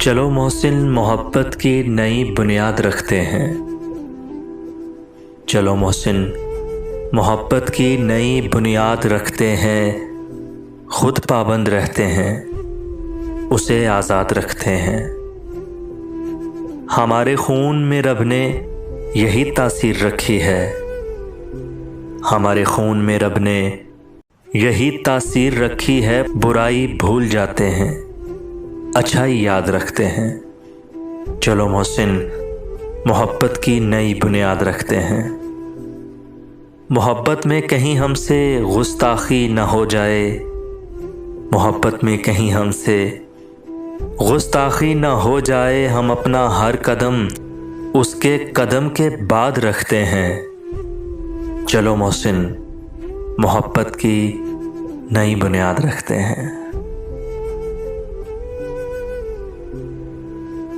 चलो मोहसिन मोहब्बत की नई बुनियाद रखते हैं। चलो मोहसिन मोहब्बत की नई बुनियाद रखते हैं। खुद पाबंद रहते हैं, उसे आज़ाद रखते हैं। हमारे खून में रब ने यही तासीर रखी है। हमारे खून में रब ने यही तासीर रखी है। बुराई भूल जाते हैं, अच्छाई याद रखते हैं। चलो मोहसिन मोहब्बत की नई बुनियाद रखते हैं। मोहब्बत में कहीं हमसे गुस्ताखी न हो जाए। मोहब्बत में कहीं हमसे गुस्ताखी न हो जाए। हम अपना हर कदम उसके कदम के बाद रखते हैं। चलो मोहसिन मोहब्बत की नई बुनियाद रखते हैं।